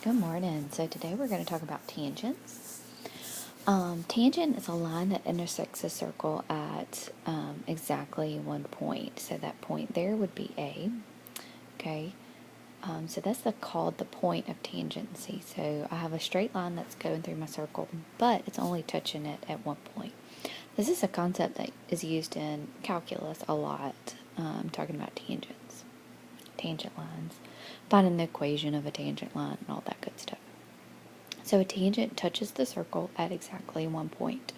Good morning. So today we're going to talk about tangents. Tangent is a line that intersects a circle at exactly one point. So that point there would be A. Okay. So that's called the point of tangency. So I have a straight line that's going through my circle, but it's only touching it at one point. This is a concept that is used in calculus a lot. Talking about tangents, tangent lines, finding the equation of a tangent line and all that good stuff. So a tangent touches the circle at exactly one point.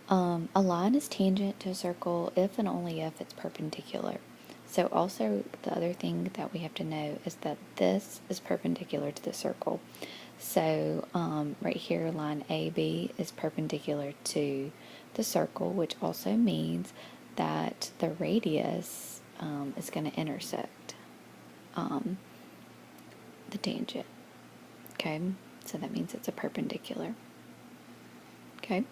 A line is tangent to a circle if and only if it's perpendicular. So also the other thing that we have to know is that this is perpendicular to the circle. So right here, line AB is perpendicular to the circle, which also means that the radius is going to intersect the tangent. Okay, so that means it's a perpendicular. Okay.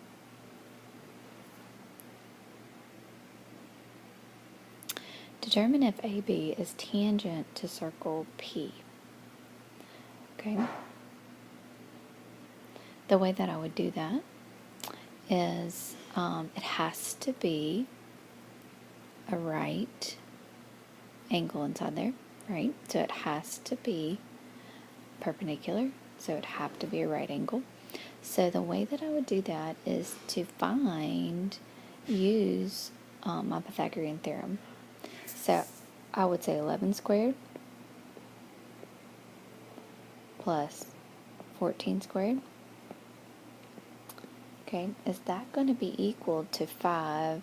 Determine if AB is tangent to circle P. Okay. The way that I would do that is it has to be a right angle inside there, right? So it has to be perpendicular, so it'd have to be a right angle. So the way that I would do that is to use my Pythagorean theorem. So I would say 11 squared plus 14 squared. Okay, is that going to be equal to 5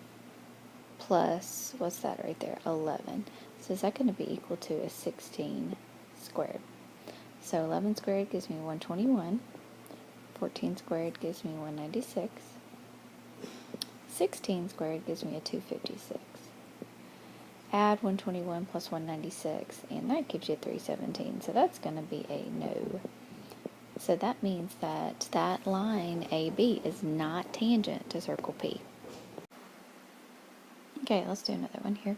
plus, what's that right there, 11? So is that going to be equal to a 16 squared? So 11 squared gives me 121. 14 squared gives me 196. 16 squared gives me a 256. Add 121 plus 196, and that gives you 317. So that's going to be a no. So that means that that line AB is not tangent to circle P. Okay, let's do another one here.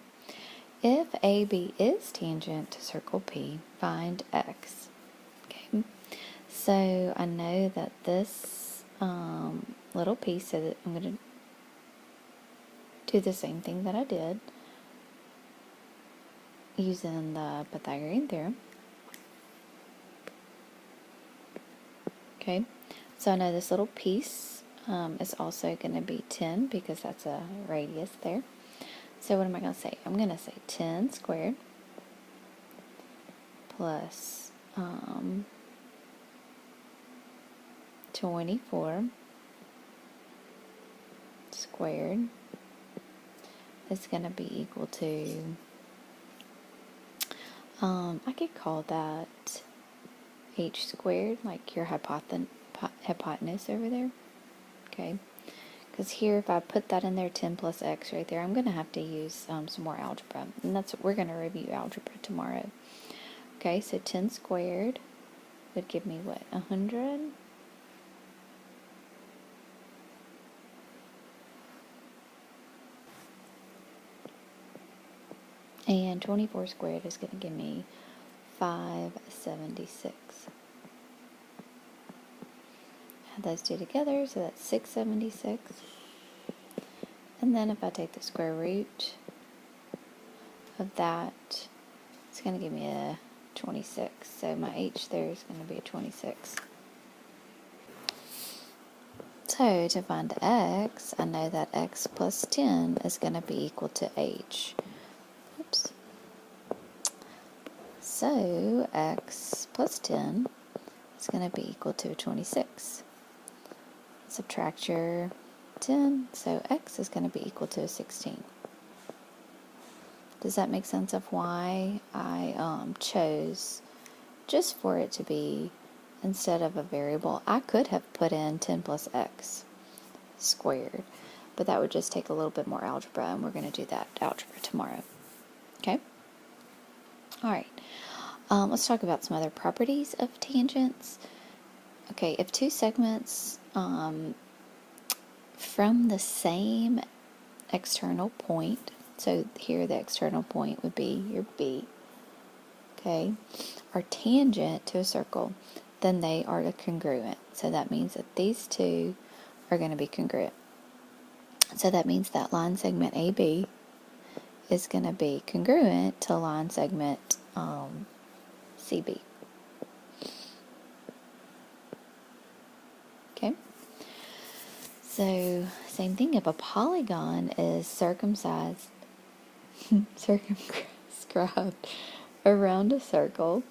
If AB is tangent to circle P, find X. Okay, so I know that this little piece, so that I'm going to do the same thing that I did using the Pythagorean theorem. Okay, so I know this little piece is also going to be 10 because that's a radius there. So what am I going to say? I'm going to say 10 squared plus 24 squared is going to be equal to, I could call that h squared, like your hypotenuse over there. Okay, because here if I put that in there, 10 plus x right there, I'm going to have to use some more algebra, and that's what we're going to review algebra tomorrow. Okay, so 10 squared would give me what, 100? And 24 squared is going to give me 576. Add those two together, so that's 676. And then if I take the square root of that, it's going to give me a 26. So my h there is going to be a 26. So to find x, I know that x plus 10 is going to be equal to h. Oops. So x plus 10 is going to be equal to 26. Subtract your 10, so x is going to be equal to 16. Does that make sense of why I chose just for it to be, instead of a variable, I could have put in 10 plus x squared, but that would just take a little bit more algebra, and we're going to do that algebra tomorrow. Okay? Alright, let's talk about some other properties of tangents. Okay, if two segments from the same external point, so here the external point would be your B. okay, are tangent to a circle, then they are congruent. So that means that these two are going to be congruent. So that means that line segment AB is going to be congruent to line segment CB. Okay. So same thing, if a polygon is circumscribed around a circle,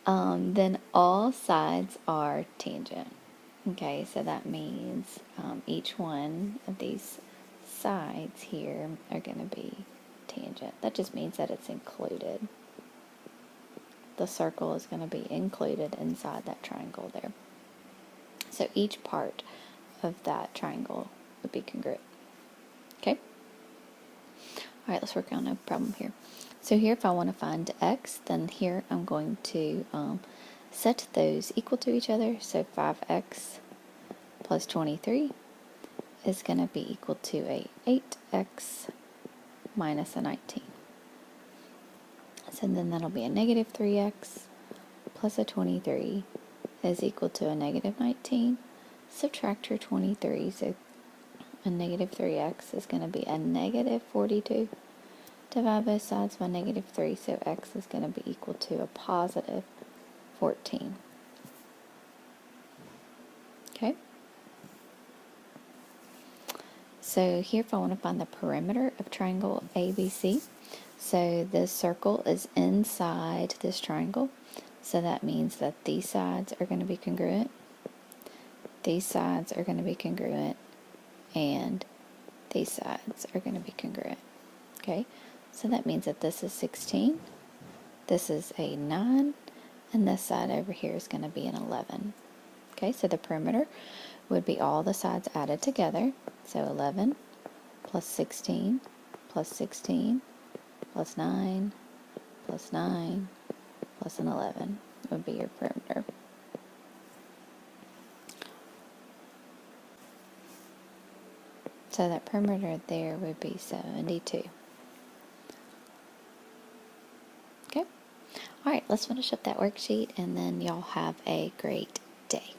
then all sides are tangent. Okay, so that means each one of these sides here are going to be tangent. That just means that it's included. The circle is going to be included inside that triangle there. So each part of that triangle would be congruent. Okay? Alright, let's work on a problem here. So here, if I want to find x, then here I'm going to set those equal to each other. So 5x plus 23 is going to be equal to a 8x minus a 19. So then that'll be a negative 3x plus a 23 is equal to a negative 19. Subtract your 23, so a negative 3x is going to be a negative 42. Divide both sides by negative 3, so x is going to be equal to a positive 14. Okay? So here, if I want to find the perimeter of triangle ABC, so this circle is inside this triangle, so that means that these sides are going to be congruent, these sides are going to be congruent, and these sides are going to be congruent. Okay? So that means that this is 16, this is a 9, and this side over here is going to be an 11. Okay, so the perimeter would be all the sides added together. So 11 plus 16 plus 16 plus 9 plus 9 plus an 11 would be your perimeter. So that perimeter there would be 72. Okay. All right, let's finish up that worksheet, and then y'all have a great day.